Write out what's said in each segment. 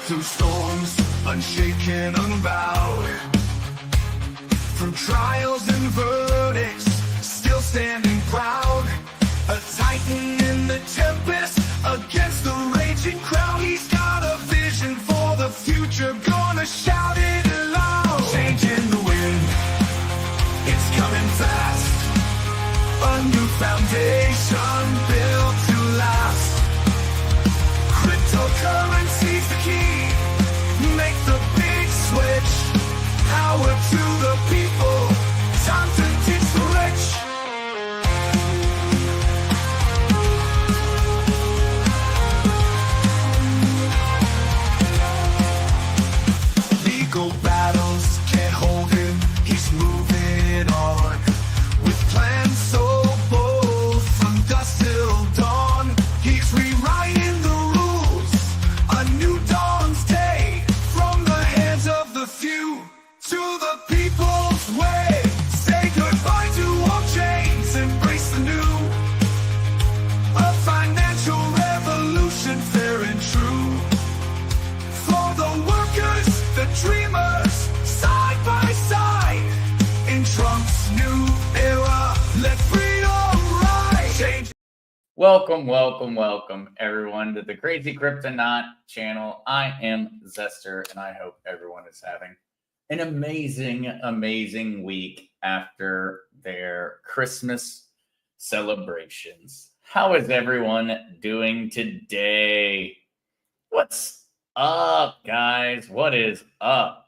through storms, unshaken, unbowed. From trials and verdicts, still standing proud. A titan in the tempest, against the raging crowd. He's got a vision for the future, gonna shout it aloud. Changing the wind, it's coming fast. A new foundation built to last. Cryptocurrency's the key, make the big switch. Power to the people, time to teach the rich. Legal battles can't hold him, he's moving on. With plans so bold, from dusk till dawn. He's rewriting the rules, a new dawn's day. From the hands of the few to the people's way. Say goodbye to all chains, embrace the new. A financial revolution, fair and true. For the workers, the dreamers, side by side. In Trump's new era, let freedom rise. Change. Welcome, everyone, to the Crazy Kryptonaut channel. I am Zester, and I hope everyone is having an amazing week after their Christmas celebrations. How is everyone doing today? What's up, guys? What is up?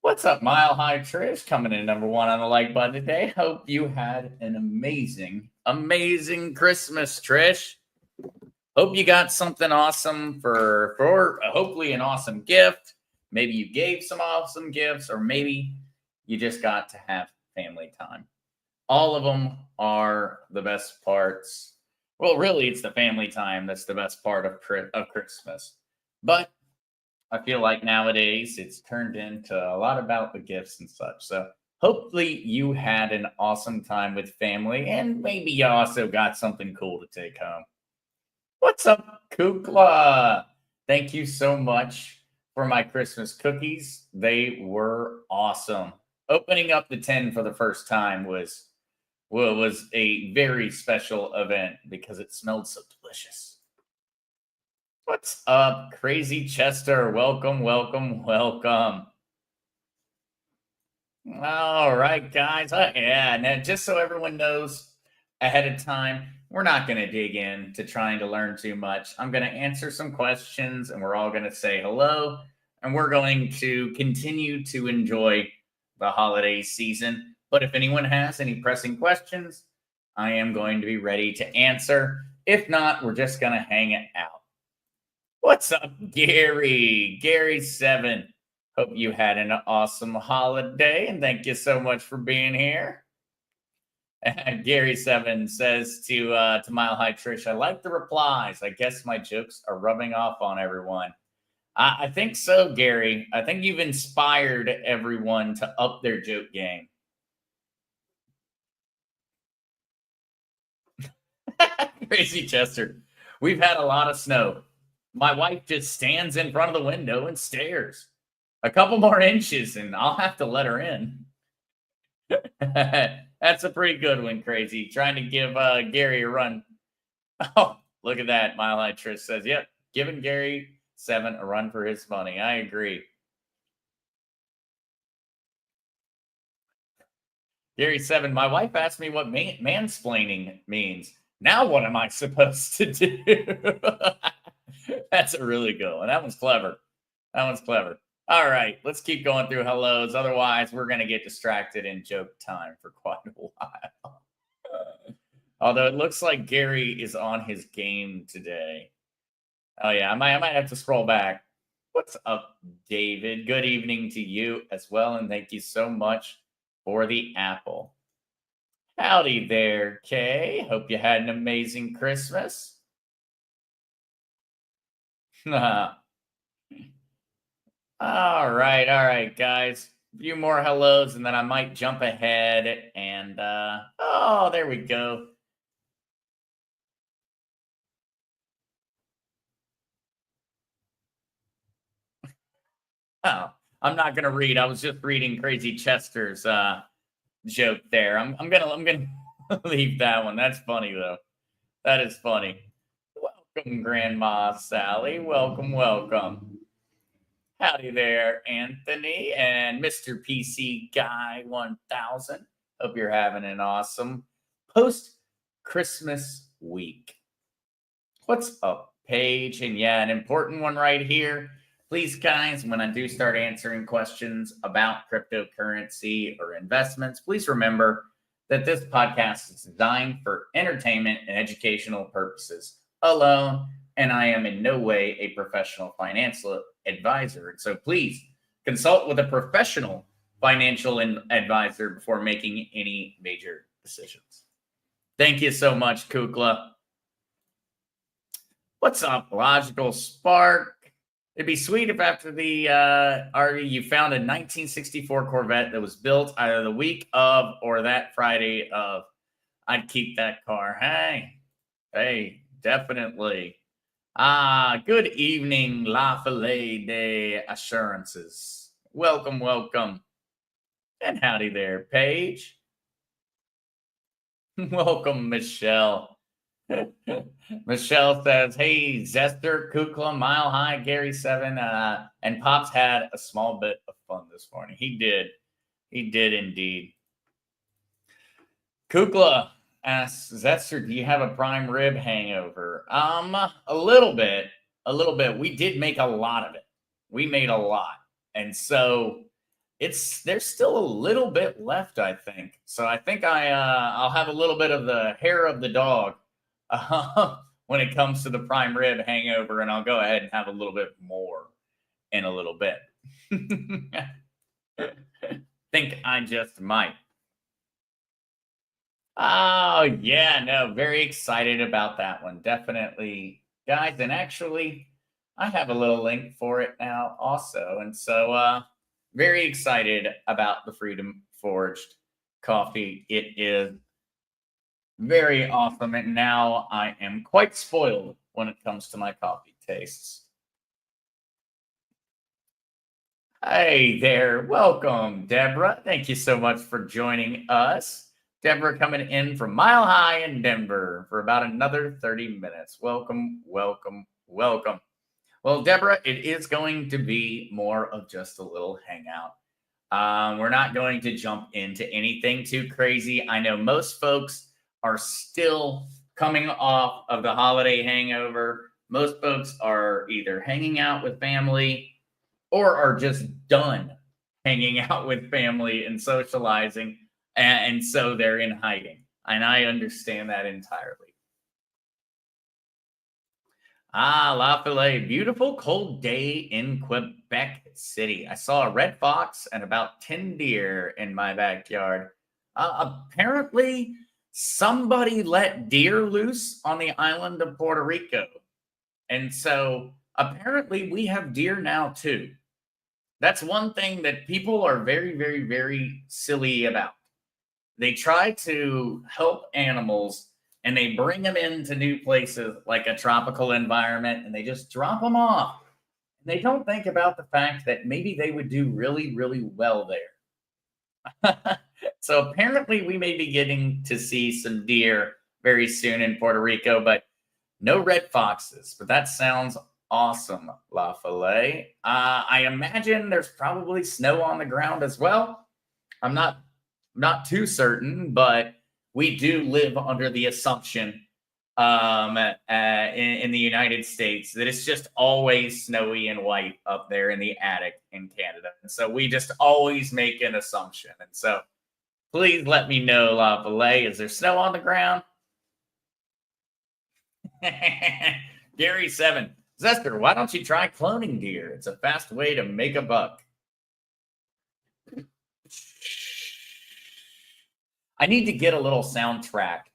What's up, Mile High Trish? Coming in number one on the like button today. Hope you had an amazing Christmas, Trish. Hope you got something awesome for hopefully an awesome gift. Maybe you gave some awesome gifts, or maybe you just got to have family time. All of them are the best parts. Well, really, it's the family time that's the best part of Christmas. But I feel like nowadays it's turned into a lot about the gifts and such. So hopefully you had an awesome time with family, and maybe you also got something cool to take home. What's up, Kukla? Thank you so much for my Christmas cookies. They were awesome. Opening up the 10 for the first time was a very special event because it smelled so delicious. What's up, Crazy Chester? Welcome. All right, guys. Now, just so everyone knows ahead of time, we're not going to dig into trying to learn too much. I'm going to answer some questions, and we're all going to say hello, and we're going to continue to enjoy the holiday season. But if anyone has any pressing questions, I am going to be ready to answer. If not, we're just going to hang it out. What's up, Gary? Gary7. Hope you had an awesome holiday, and thank you so much for being here. And Gary7 says to Mile High Trish, I like the replies. I guess my jokes are rubbing off on everyone. I think so, Gary. I think you've inspired everyone to up their joke game. Crazy Chester. We've had a lot of snow. My wife just stands in front of the window and stares. A couple more inches and I'll have to let her in. That's a pretty good one, Crazy. Trying to give Gary a run. Oh, look at that. Mile High Trish says, yep, giving Gary7 a run for his money. I agree. Gary7, my wife asked me what mansplaining means. Now what am I supposed to do? That's a really good one. That one's clever. All right, let's keep going through hellos. Otherwise, we're going to get distracted in joke time for quite a while. Although it looks like Gary is on his game today. Oh, yeah, I might have to scroll back. What's up, David? Good evening to you as well, and thank you so much for the apple. Howdy there, Kay. Hope you had an amazing Christmas. All right, guys. A few more hellos, and then I might jump ahead and, oh, there we go. I'm not gonna read. I was just reading Crazy Chester's joke there. I'm gonna leave that one. That's funny though. That is funny. Welcome, Grandma Sally. Welcome, welcome. Howdy there, Anthony and Mr. PC Guy 1000. Hope you're having an awesome post Christmas week. What's up, Paige? And yeah, an important one right here. Please, guys, when I do start answering questions about cryptocurrency or investments, please remember that this podcast is designed for entertainment and educational purposes alone, and I am in no way a professional financial advisor. So please consult with a professional financial advisor before making any major decisions. Thank you so much, Kukla. What's up, Logical Spark? It'd be sweet if after the you found a 1964 Corvette that was built either the week of or that Friday of. I'd keep that car. Hey, definitely. Good evening, La Filet de Assurances. Welcome, welcome. And howdy there, Paige. Welcome, Michelle. Michelle says, hey, Zester, Kukla, Mile High, Gary 7, and Pops had a small bit of fun this morning. He did. He did indeed. Kukla asks, Zester, do you have a prime rib hangover? A little bit. We did make a lot of it. We made a lot. And so there's still a little bit left, I think. So I think I'll have a little bit of the hair of the dog when it comes to the prime rib hangover, and I'll go ahead and have a little bit more in a little bit. Think I just might. Oh, yeah, no, very excited about that one. Definitely, guys. And actually, I have a little link for it now also. And so very excited about the Freedom Forged coffee. It is very awesome. And now I am quite spoiled when it comes to my coffee tastes. Hey there. Welcome, Deborah. Thank you so much for joining us. Deborah coming in from Mile High in Denver for about another 30 minutes. Welcome, welcome, welcome. Well, Deborah, it is going to be more of just a little hangout. We're not going to jump into anything too crazy. I know most folks are still coming off of the holiday hangover. Most folks are either hanging out with family or are just done hanging out with family and socializing. And so they're in hiding. And I understand that entirely. La Filet, beautiful cold day in Quebec City. I saw a red fox and about 10 deer in my backyard. Apparently, somebody let deer loose on the island of Puerto Rico. And so apparently we have deer now too. That's one thing that people are very, very, very silly about. They try to help animals and they bring them into new places like a tropical environment and they just drop them off. And they don't think about the fact that maybe they would do really, really well there. So apparently we may be getting to see some deer very soon in Puerto Rico, but no red foxes. But that sounds awesome, La Filet. I imagine there's probably snow on the ground as well. I'm not too certain, but we do live under the assumption in the United States that it's just always snowy and white up there in the attic in Canada. And so we just always make an assumption. And so please let me know, La Filet, is there snow on the ground? Gary 7, Zester, why don't you try cloning deer? It's a fast way to make a buck. I need to get a little soundtrack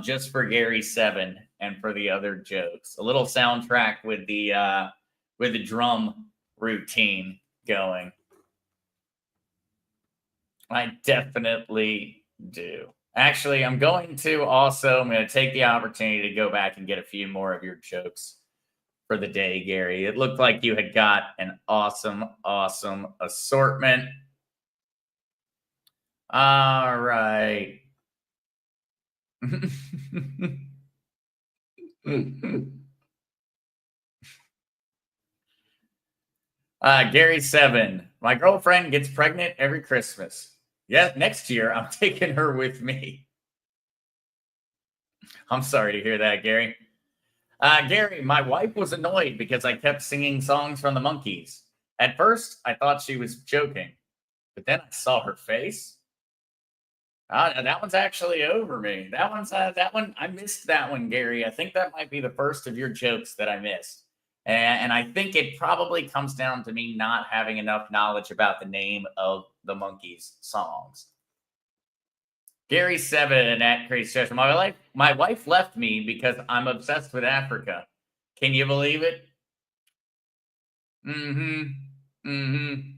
just for Gary 7 and for the other jokes. A little soundtrack with the drum routine going. I definitely do. Actually, I'm going to take the opportunity to go back and get a few more of your jokes for the day, Gary. It looked like you had got an awesome, awesome assortment. All right. Gary 7. My girlfriend gets pregnant every Christmas. Yeah, next year I'm taking her with me. I'm sorry to hear that, Gary. Gary, my wife was annoyed because I kept singing songs from the Monkees. At first, I thought she was joking, but then I saw her face. That one's actually over me. That one. I missed that one, Gary. I think that might be the first of your jokes that I missed, and I think it probably comes down to me not having enough knowledge about the name of the Monkees songs. Gary 7 at Crazy Session. My wife left me because I'm obsessed with Africa. Can you believe it? Mm-hmm. Mm-hmm.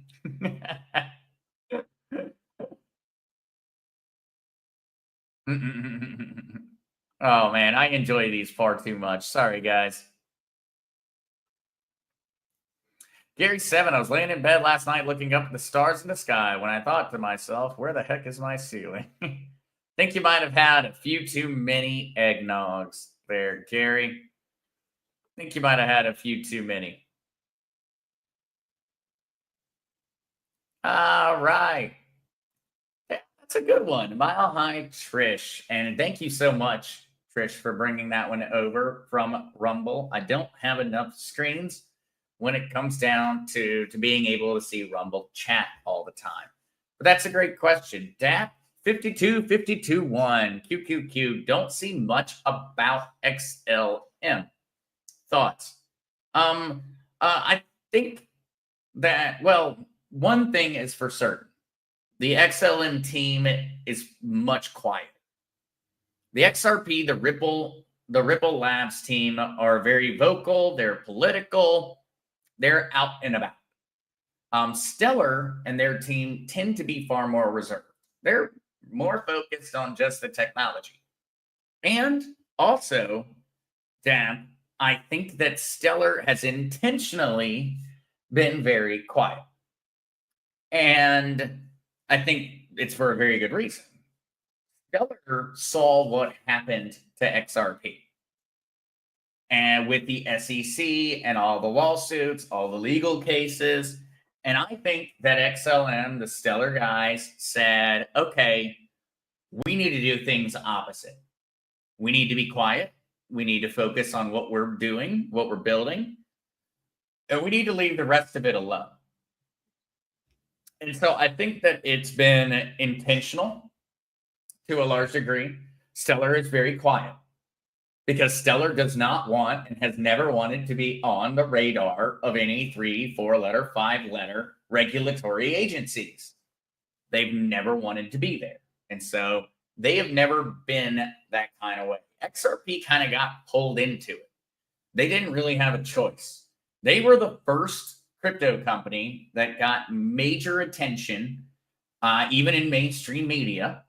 Oh man, I enjoy these far too much. Sorry, guys. Gary 7, I was laying in bed last night looking up at the stars in the sky when I thought to myself, where the heck is my ceiling? Think you might have had a few too many eggnogs there, Gary. Think you might have had a few too many. All right. That's a good one. Mile High Trish. And thank you so much, Trish, for bringing that one over from Rumble. I don't have enough screens when it comes down to being able to see Rumble chat all the time. But that's a great question. DAP 52521 QQQ. Don't see much about XLM. Thoughts? I think that, well, one thing is for certain. The XLM team is much quieter. The XRP, the Ripple Labs team are very vocal. They're political. They're out and about. Stellar and their team tend to be far more reserved. They're more focused on just the technology. And also, Dan, I think that Stellar has intentionally been very quiet. And I think it's for a very good reason. Stellar saw what happened to XRP. And with the SEC and all the lawsuits, all the legal cases, and I think that XLM, the Stellar guys, said, okay, we need to do things opposite. We need to be quiet. We need to focus on what we're doing, what we're building. And we need to leave the rest of it alone. And so I think that it's been intentional to a large degree. Stellar is very quiet because Stellar does not want and has never wanted to be on the radar of any 3, 4-letter, 5-letter regulatory agencies. They've never wanted to be there. And so they have never been that kind of way. XRP kind of got pulled into it. They didn't really have a choice. They were the first crypto company that got major attention, even in mainstream media,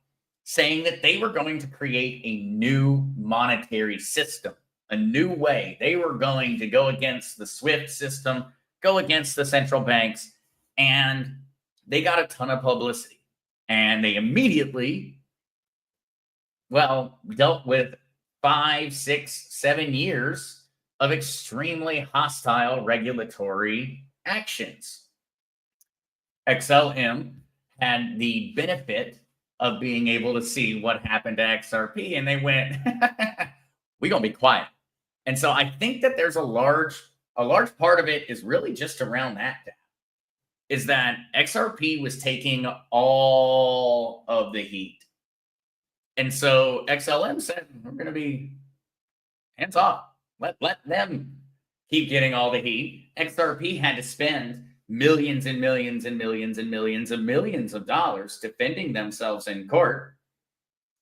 saying that they were going to create a new monetary system, a new way. They were going to go against the SWIFT system, go against the central banks, and they got a ton of publicity. And they immediately, dealt with 5, 6, 7 years of extremely hostile regulatory actions. XLM had the benefit of being able to see what happened to XRP, and they went, we're going to be quiet. And so I think that there's a large part of it is really just around that, is that XRP was taking all of the heat. And so XLM said, we're going to be hands off. Let them keep getting all the heat. XRP had to spend millions and millions and millions and millions and millions of dollars defending themselves in court.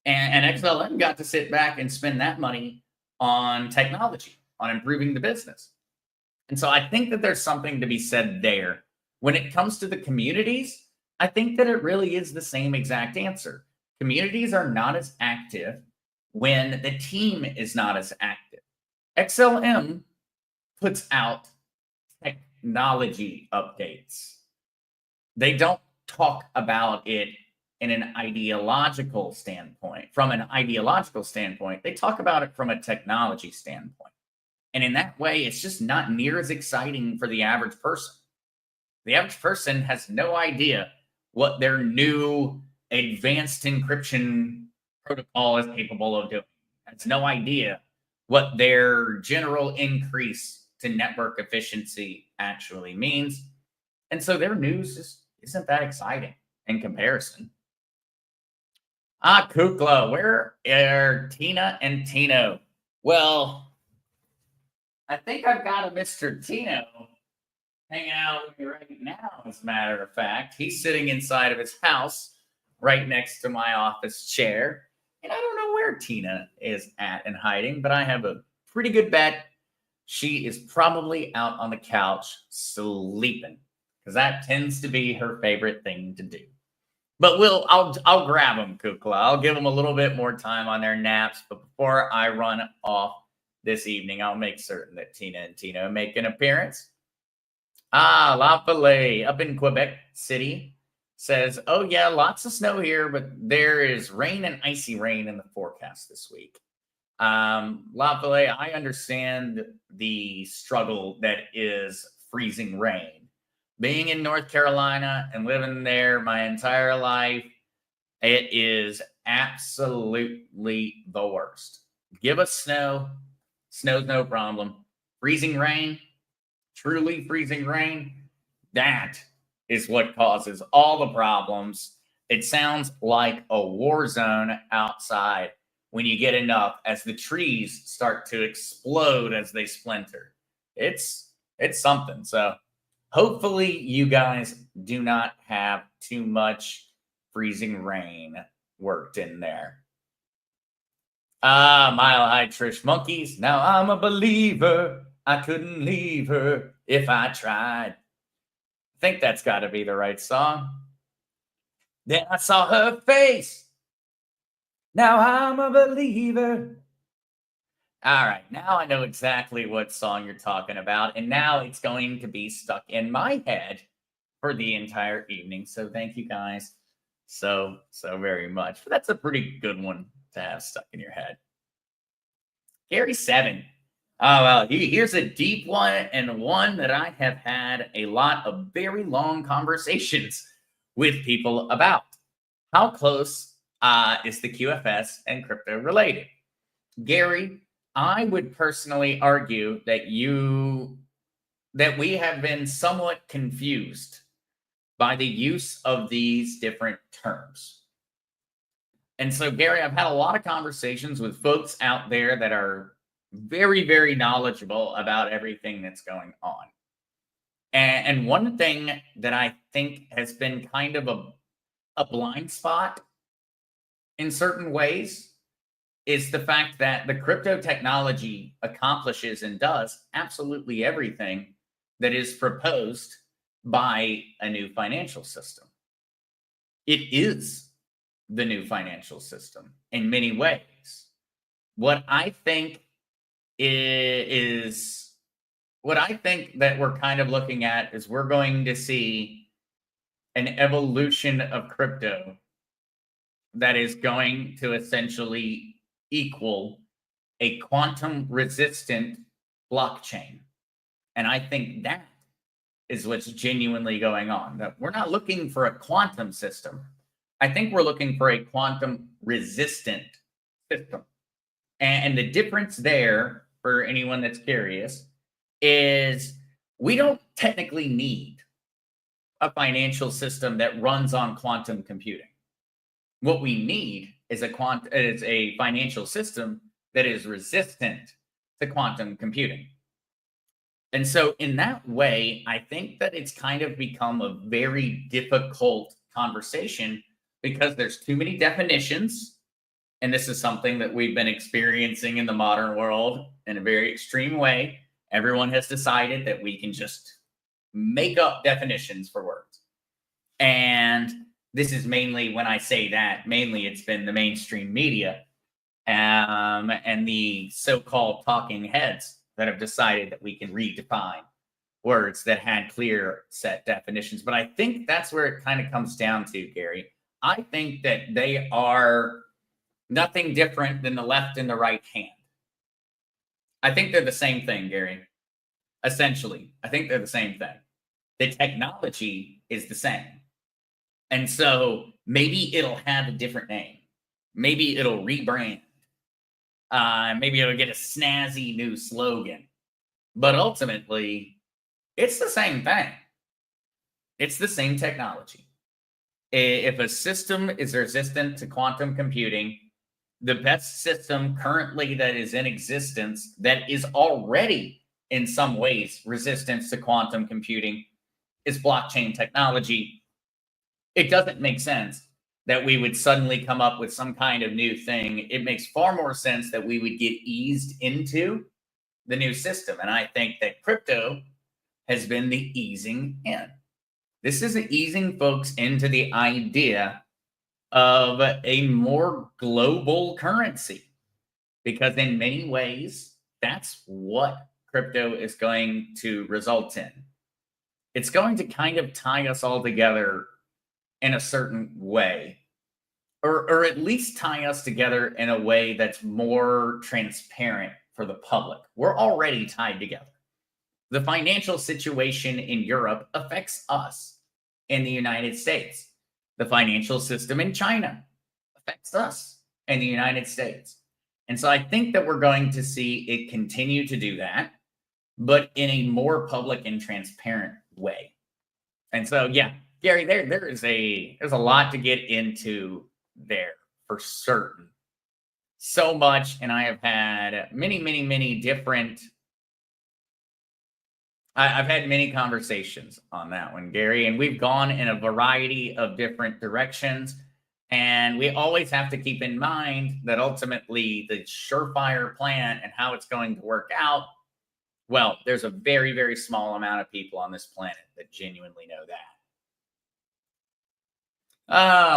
And XLM got to sit back and spend that money on technology, on improving the business. And so I think that there's something to be said there. When it comes to the communities, I think that it really is the same exact answer. Communities are not as active when the team is not as active. XLM puts out technology updates. They don't talk about it in an ideological standpoint. From an ideological standpoint, they talk about it from a technology standpoint. And in that way, it's just not near as exciting for the average person. The average person has no idea what their new advanced encryption protocol is capable of doing. Has no idea what their general increase to network efficiency actually means. And so their news just isn't that exciting in comparison. Kukla, where are Tina and Tino? Well, I think I've got a Mr. Tino hanging out with me right now, as a matter of fact. He's sitting inside of his house right next to my office chair. And I don't know where Tina is at and hiding, but I have a pretty good bet she is probably out on the couch sleeping, because that tends to be her favorite thing to do. But I'll grab them, Kukla. I'll give them a little bit more time on their naps. But before I run off this evening, I'll make certain that Tina and Tino make an appearance. La Filet up in Quebec City says, oh yeah, lots of snow here, but there is rain and icy rain in the forecast this week. La Filet, I understand the struggle that is freezing rain. Being in North Carolina and living there my entire life, it is absolutely the worst. Give us snow. Snow's no problem. Freezing rain, truly freezing rain, that is what causes all the problems. It sounds like a war zone outside when you get enough as the trees start to explode as they splinter. It's something. So hopefully you guys do not have too much freezing rain worked in there. Mile High Trish Monkeys. Now I'm a believer. I couldn't leave her if I tried. I think that's got to be the right song. Then I saw her face. Now I'm a believer. All right, now I know exactly what song you're talking about, and now it's going to be stuck in my head for the entire evening. So thank you guys so very much. But that's a pretty good one to have stuck in your head. Gary 7. Oh, well, here's a deep one, and one that I have had a lot of very long conversations with people about. How close is the QFS and crypto related? Gary, I would personally argue that we have been somewhat confused by the use of these different terms. And so, Gary, I've had a lot of conversations with folks out there that are very, very knowledgeable about everything that's going on. And one thing that I think has been kind of a blind spot in certain ways is the fact that the crypto technology accomplishes and does absolutely everything that is proposed by a new financial system. It is the new financial system in many ways. What I think that we're kind of looking at is we're going to see an evolution of crypto that is going to essentially equal a quantum resistant blockchain. And I think that is what's genuinely going on. That we're not looking for a quantum system. I think we're looking for a quantum resistant system. And the difference there, for anyone that's curious, is we don't technically need a financial system that runs on quantum computing. What we need is a financial system that is resistant to quantum computing. And so in that way, I think that it's kind of become a very difficult conversation because there's too many definitions. And this is something that we've been experiencing in the modern world in a very extreme way. Everyone has decided that we can just make up definitions for words. And this is mainly, when I say that, mainly it's been the mainstream media and the so-called talking heads that have decided that we can redefine words that had clear set definitions. But I think that's where it kind of comes down to, Gary. I think that they are nothing different than the left and the right hand. I think they're the same thing, Gary. Essentially, I think they're the same thing. The technology is the same. And so maybe it'll have a different name. Maybe it'll rebrand. Maybe it'll get a snazzy new slogan. But ultimately, it's the same thing. It's the same technology. If a system is resistant to quantum computing, the best system currently that is in existence that is already in some ways resistant to quantum computing is blockchain technology. It doesn't make sense that we would suddenly come up with some kind of new thing. It makes far more sense that we would get eased into the new system. And I think that crypto has been the easing in. This is easing folks into the idea of a more global currency, because in many ways, that's what crypto is going to result in. It's going to kind of tie us all together in a certain way, or at least tie us together in a way that's more transparent for the public. We're already tied together. The financial situation in Europe affects us in the United States. The financial system in China affects us in the United States. And so I think that we're going to see it continue to do that, but in a more public and transparent way. And so, yeah, Gary, there's a lot to get into there for certain. So much, and I have had many different. I've had many conversations on that one, Gary, and we've gone in a variety of different directions. And we always have to keep in mind that ultimately the surefire plan and how it's going to work out, well, there's a very, very small amount of people on this planet that genuinely know that.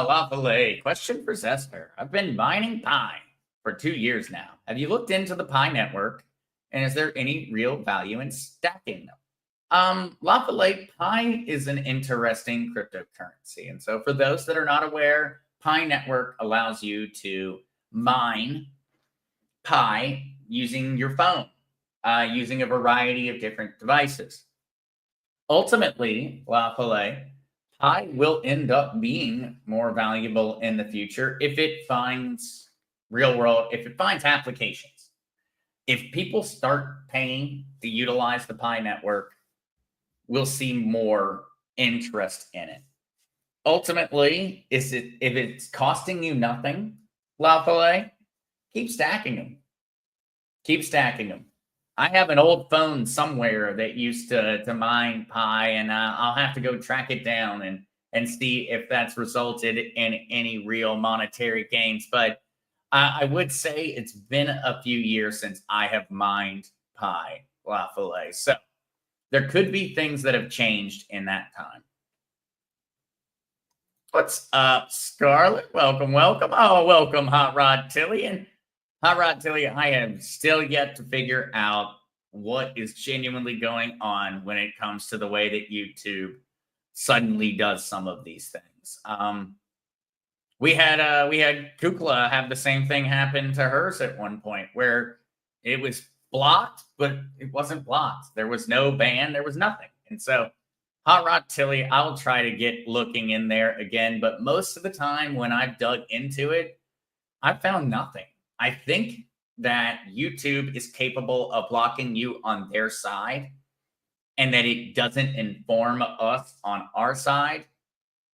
Lafayette, question for Zester. I've been mining Pi for 2 years now. Have you looked into the Pi network? And is there any real value in stacking them? Lafayette, Pi is an interesting cryptocurrency. And so for those that are not aware, Pi network allows you to mine Pi using your phone, using a variety of different devices. Ultimately, Lafayette, Pi will end up being more valuable in the future if it finds if it finds applications. If people start paying to utilize the Pi network, we'll see more interest in it. Ultimately, if it's costing you nothing, Lafayette, keep stacking them. Keep stacking them. I have an old phone somewhere that used to mine Pi, and I'll have to go track it down and see if that's resulted in any real monetary gains. But I would say it's been a few years since I have mined Pi, Lafayette. So there could be things that have changed in that time. What's up, Scarlett? Welcome. Oh, welcome, Hot Rod Tilly. And Hot Rod Tilly, I have still yet to figure out what is genuinely going on when it comes to the way that YouTube suddenly does some of these things. We had Kukla have the same thing happen to hers at one point, where it was blocked, but it wasn't blocked. There was no ban. There was nothing. And so Hot Rod Tilly, I'll try to get looking in there again. But most of the time when I've dug into it, I've found nothing. I think that YouTube is capable of blocking you on their side, and that it doesn't inform us on our side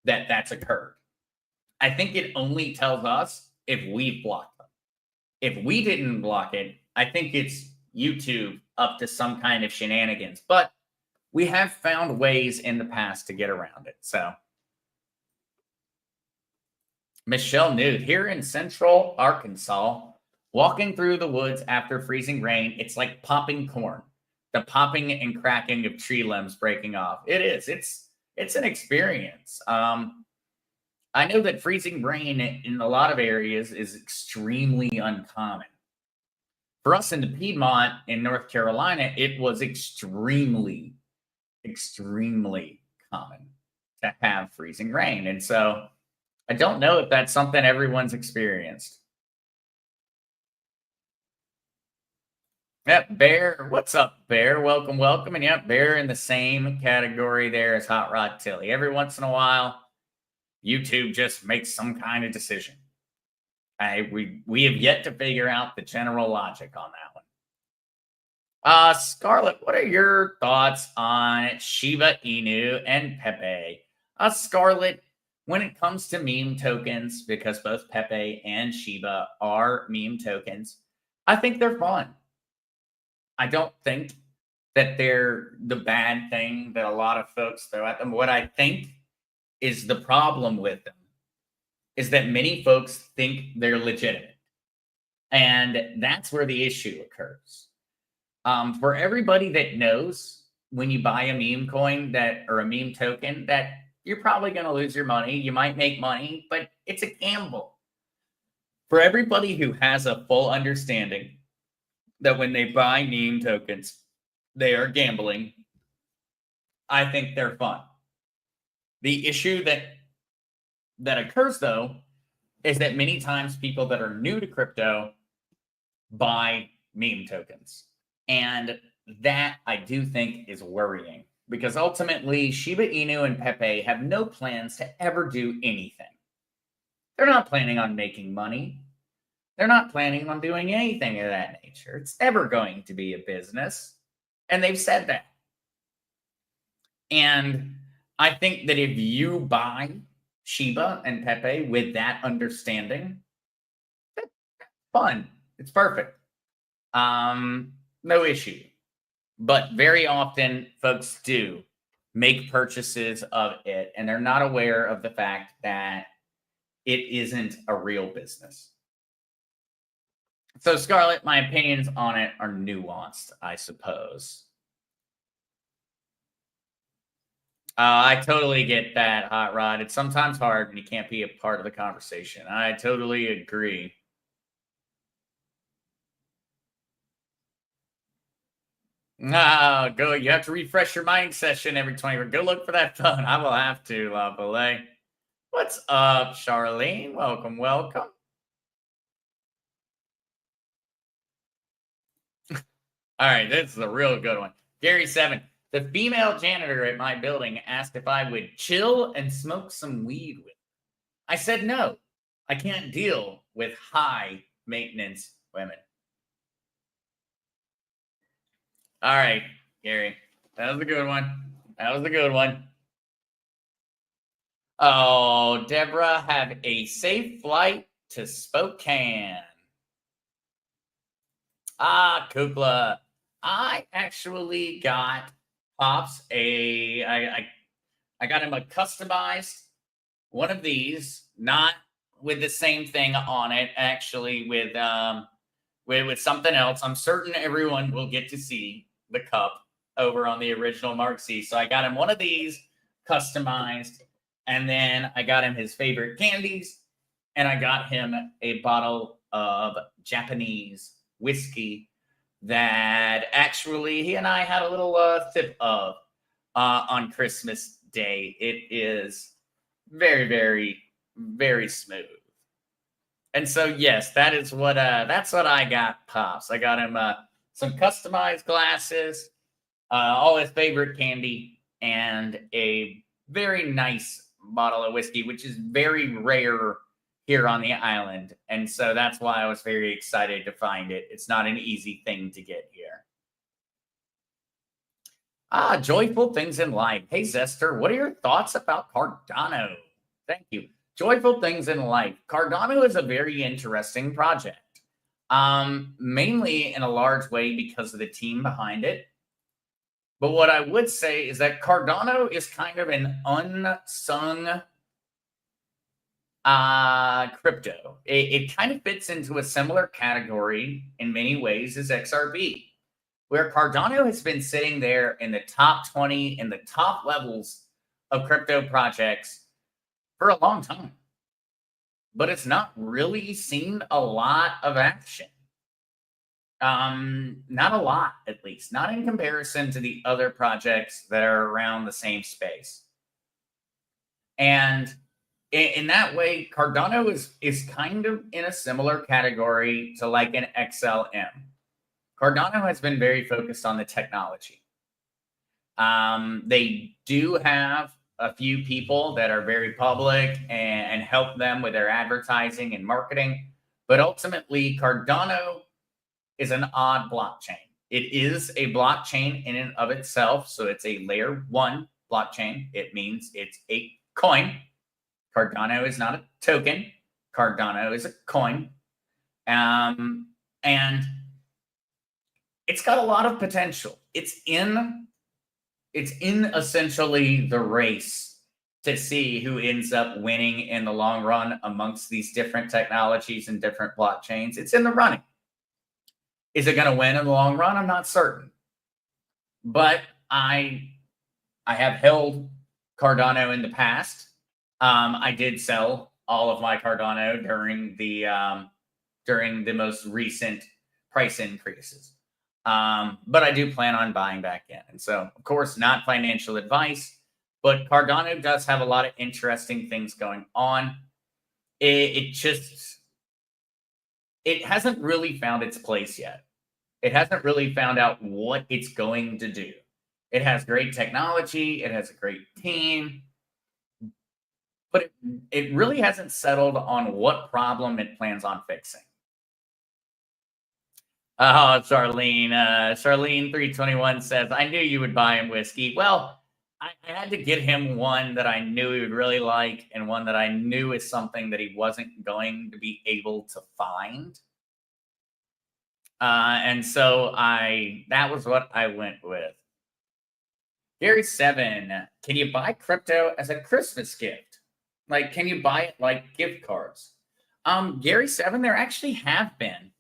that that's occurred. I think it only tells us if we've blocked them. If we didn't block it, I think it's YouTube up to some kind of shenanigans. But we have found ways in the past to get around it. So Michelle Nude, here in central Arkansas, walking through the woods after freezing rain, it's like popping corn. The popping and cracking of tree limbs breaking off. It is. It's an experience. I know that freezing rain in a lot of areas is extremely uncommon. For us in the Piedmont in North Carolina, it was extremely, extremely common to have freezing rain. And so I don't know if that's something everyone's experienced. Yep, Bear. What's up, Bear? Welcome, welcome. And yep, Bear in the same category there as Hot Rod Tilly. Every once in a while, YouTube just makes some kind of decision. We have yet to figure out the general logic on that one. Scarlett, what are your thoughts on Shiba Inu and Pepe? Scarlett, when it comes to meme tokens, because both Pepe and Shiba are meme tokens, I think they're fun. I don't think that they're the bad thing that a lot of folks throw at them. What I think is the problem with them is that many folks think they're legitimate. And that's where the issue occurs. For everybody that knows when you buy a meme coin that or a meme token that you're probably going to lose your money, you might make money, but it's a gamble. For everybody who has a full understanding that when they buy meme tokens, they are gambling, I think they're fun. The issue that occurs though is that many times people that are new to crypto buy meme tokens. And that I do think is worrying because ultimately Shiba Inu and Pepe have no plans to ever do anything. They're not planning on making money. They're not planning on doing anything of that nature. It's never going to be a business. And they've said that. And I think that if you buy Shiba and Pepe with that understanding, that's fun. It's perfect. No issue. But very often folks do make purchases of it and they're not aware of the fact that it isn't a real business. So, Scarlett, my opinions on it are nuanced, I suppose. I totally get that, Hot Rod. It's sometimes hard when you can't be a part of the conversation. I totally agree. No, go. You have to refresh your mining session every 20. Go look for that phone. I will have to, La Belay. What's up, Charlene? Welcome, welcome. All right, this is a real good one. Gary7, the female janitor at my building asked if I would chill and smoke some weed with her. I said no. I can't deal with high maintenance women. All right, Gary. That was a good one. That was a good one. Oh, Deborah, have a safe flight to Spokane. Kukla. I actually got Pops I got him a customized one of these, not with the same thing on it, actually with something else. I'm certain everyone will get to see the cup over on the original Mark C. So I got him one of these customized, and then I got him his favorite candies, and I got him a bottle of Japanese whiskey that actually he and I had a little sip of on Christmas Day. It is very, very, very smooth. And so, yes, that's what I got, Pops. I got him some customized glasses, all his favorite candy, and a very nice bottle of whiskey, which is very rare here on the island. And so that's why I was very excited to find it. It's not an easy thing to get here. Joyful things in life. Hey, Zester, what are your thoughts about Cardano? Thank you. Joyful things in life. Cardano is a very interesting project, mainly in a large way because of the team behind it. But what I would say is that Cardano is kind of an unsung crypto. It kind of fits into a similar category in many ways as XRP, where Cardano has been sitting there in the top 20, in the top levels of crypto projects for a long time. But it's not really seen a lot of action. Not a lot, at least, not in comparison to the other projects that are around the same space. And in that way, Cardano is kind of in a similar category to like an XLM. Cardano has been very focused on the technology. They do have a few people that are very public and help them with their advertising and marketing, but ultimately, Cardano is an odd blockchain. It is a blockchain in and of itself, so it's a layer 1 blockchain. It means it's a coin. Cardano is not a token. Cardano is a coin. And it's got a lot of potential. It's in essentially the race to see who ends up winning in the long run amongst these different technologies and different blockchains. It's in the running. Is it going to win in the long run? I'm not certain. But I have held Cardano in the past. I did sell all of my Cardano during the most recent price increases. But I do plan on buying back in. And so, of course, not financial advice, but Cardano does have a lot of interesting things going on. It hasn't really found its place yet. It hasn't really found out what it's going to do. It has great technology. It has a great team. But it really hasn't settled on what problem it plans on fixing. Oh, Charlene. Charlene321 says, I knew you would buy him whiskey. Well, I had to get him one that I knew he would really like and one that I knew is something that he wasn't going to be able to find. And so that was what I went with. Gary7, can you buy crypto as a Christmas gift? Like, can you buy it like gift cards? Gary7, there actually have been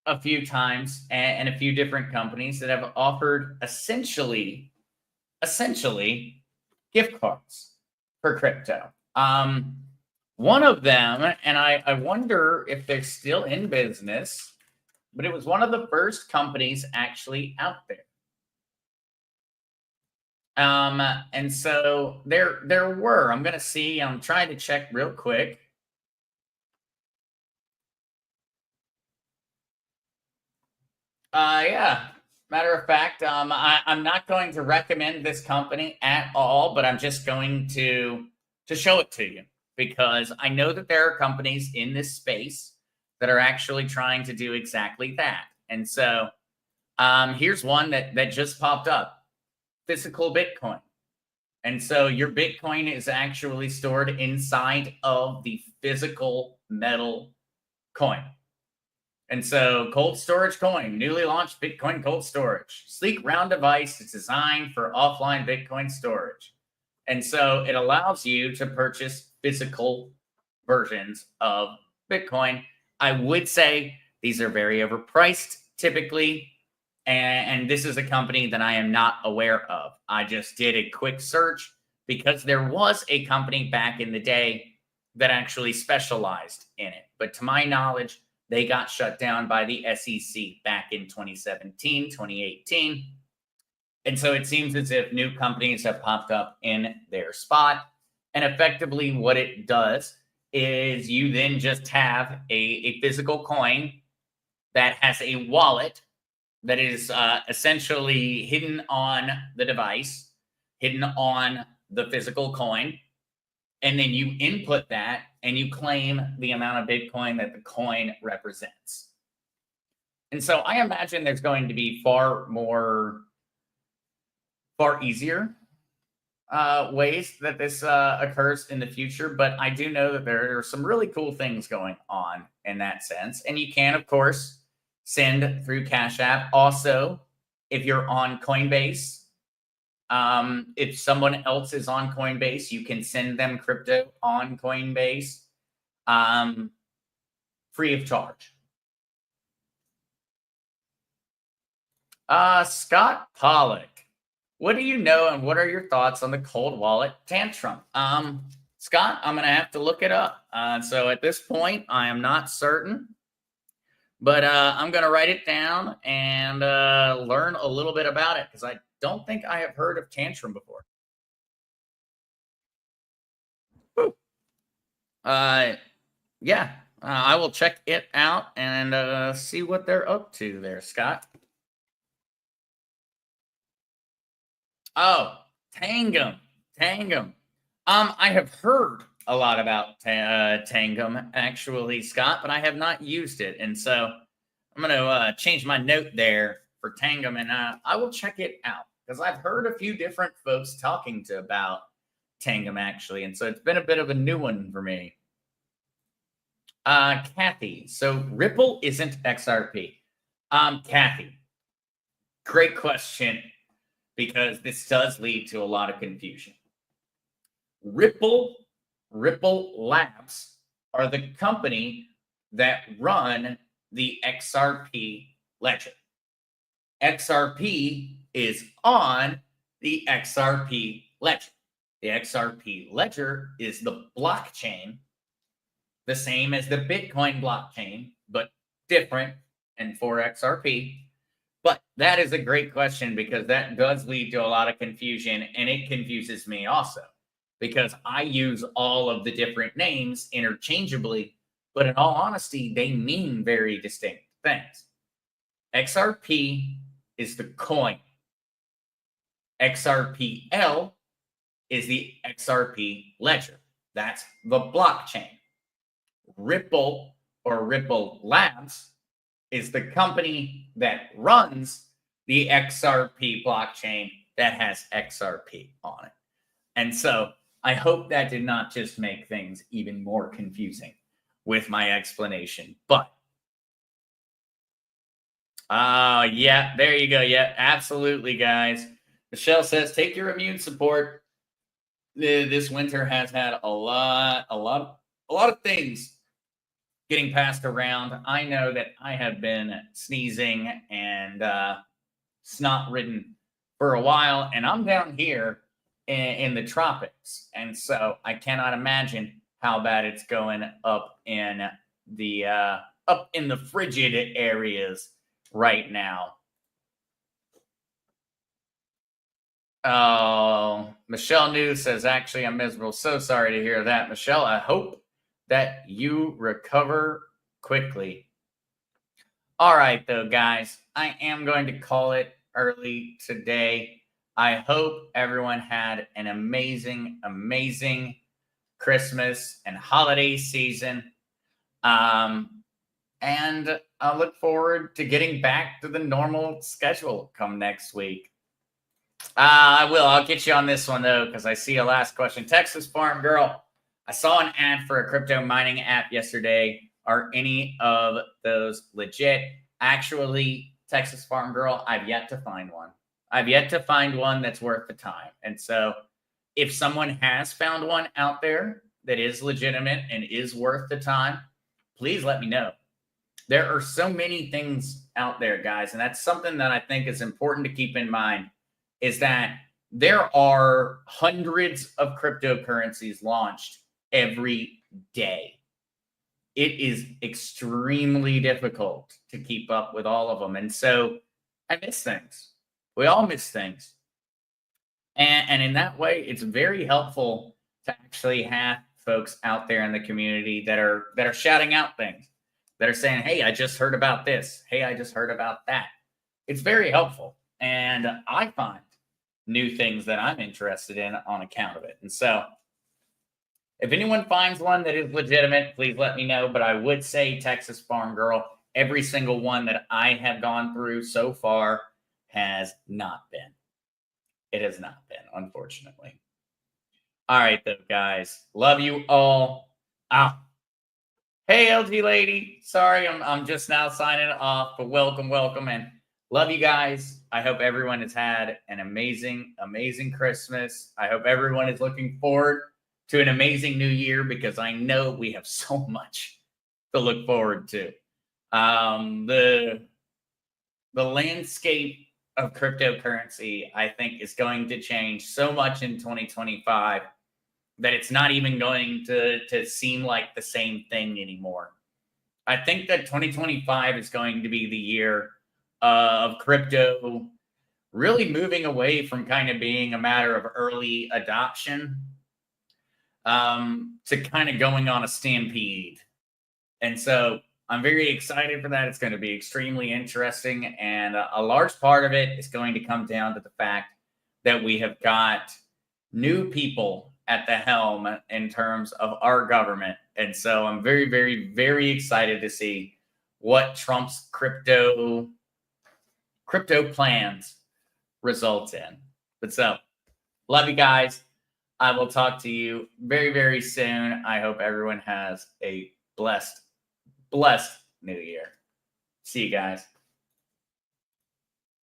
a few times and a few different companies that have offered essentially gift cards for crypto. One of them, and I wonder if they're still in business, but it was one of the first companies actually out there. And so there were, I'm going to see, I'm trying to check real quick. Yeah. Matter of fact, I'm not going to recommend this company at all, but I'm just going to show it to you because I know that there are companies in this space that are actually trying to do exactly that. And so here's one that just popped up, physical Bitcoin. And so your Bitcoin is actually stored inside of the physical metal coin. And so cold storage coin, newly launched Bitcoin cold storage, sleek round device is designed for offline Bitcoin storage. And so it allows you to purchase physical versions of Bitcoin. I would say these are very overpriced typically. And this is a company that I am not aware of. I just did a quick search because there was a company back in the day that actually specialized in it. But to my knowledge, they got shut down by the SEC back in 2017, 2018. And so it seems as if new companies have popped up in their spot. And effectively what it does is you then just have a physical coin that has a wallet that is essentially hidden on the device, hidden on the physical coin. And then you input that and you claim the amount of Bitcoin that the coin represents. And so I imagine there's going to be far easier ways that this occurs in the future. But I do know that there are some really cool things going on in that sense. And you can, of course, send through Cash App. Also, if you're on Coinbase, if someone else is on Coinbase, you can send them crypto on Coinbase free of charge. Scott Pollock, what do you know and what are your thoughts on the cold wallet tantrum? Scott, I'm going to have to look it up. So at this point, I am not certain. But I'm going to write it down and learn a little bit about it because I don't think I have heard of Tantrum before. Woo. Yeah, I will check it out and see what they're up to there, Scott. Oh, Tangum. Tangum. I have heard a lot about Tangum, actually, Scott, but I have not used it. And so I'm going to change my note there for Tangum, and I will check it out because I've heard a few different folks talking to about Tangum, actually. And so it's been a bit of a new one for me. Kathy. So Ripple isn't XRP. Kathy, great question because this does lead to a lot of confusion. Ripple Labs are the company that run the XRP ledger. XRP is on the XRP ledger. The XRP ledger is the blockchain, the same as the Bitcoin blockchain, but different and for XRP. But that is a great question because that does lead to a lot of confusion, and it confuses me also because I use all of the different names interchangeably, but in all honesty, they mean very distinct things. XRP is the coin. XRPL is the XRP ledger. That's the blockchain. Ripple or Ripple Labs is the company that runs the XRP blockchain that has XRP on it. And so I hope that did not just make things even more confusing with my explanation. But yeah, there you go. Yeah, absolutely, guys. Michelle says, take your immune support. This winter has had a lot of things getting passed around. I know that I have been sneezing and snot ridden for a while, and I'm down here in the tropics, and so I cannot imagine how bad it's going up in the frigid areas right now. Oh, Michelle News says, actually, I'm miserable. So sorry to hear that, Michelle. I hope that you recover quickly. All right, though, guys, I am going to call it early today. I hope everyone had an amazing, amazing Christmas and holiday season. And I look forward to getting back to the normal schedule come next week. I will. I'll get you on this one, though, because I see a last question. Texas Farm Girl, I saw an ad for a crypto mining app yesterday. Are any of those legit? Actually, Texas Farm Girl, I've yet to find one. I've yet to find one that's worth the time. And so if someone has found one out there that is legitimate and is worth the time, please let me know. There are so many things out there, guys, and that's something that I think is important to keep in mind, is that there are hundreds of cryptocurrencies launched every day. It is extremely difficult to keep up with all of them. And so I miss things. We all miss things. And in that way, it's very helpful to actually have folks out there in the community that are shouting out things, that are saying, hey, I just heard about this. Hey, I just heard about that. It's very helpful. And I find new things that I'm interested in on account of it. And so if anyone finds one that is legitimate, please let me know. But I would say Texas Farm Girl, every single one that I have gone through so far has not been. It has not been, unfortunately. All right, though, guys. Love you all. Hey, LG lady. Sorry, I'm just now signing off, but welcome, and love you guys. I hope everyone has had an amazing, amazing Christmas. I hope everyone is looking forward to an amazing new year because I know we have so much to look forward to. The landscape of cryptocurrency, I think, is going to change so much in 2025 that it's not even going to seem like the same thing anymore. I think that 2025 is going to be the year of crypto really moving away from kind of being a matter of early adoption to kind of going on a stampede. And so I'm very excited for that. It's going to be extremely interesting. And a large part of it is going to come down to the fact that we have got new people at the helm in terms of our government. And so I'm very, very, very excited to see what Trump's crypto plans result in. But so, love you guys. I will talk to you very, very soon. I hope everyone has a blessed new year. See you guys.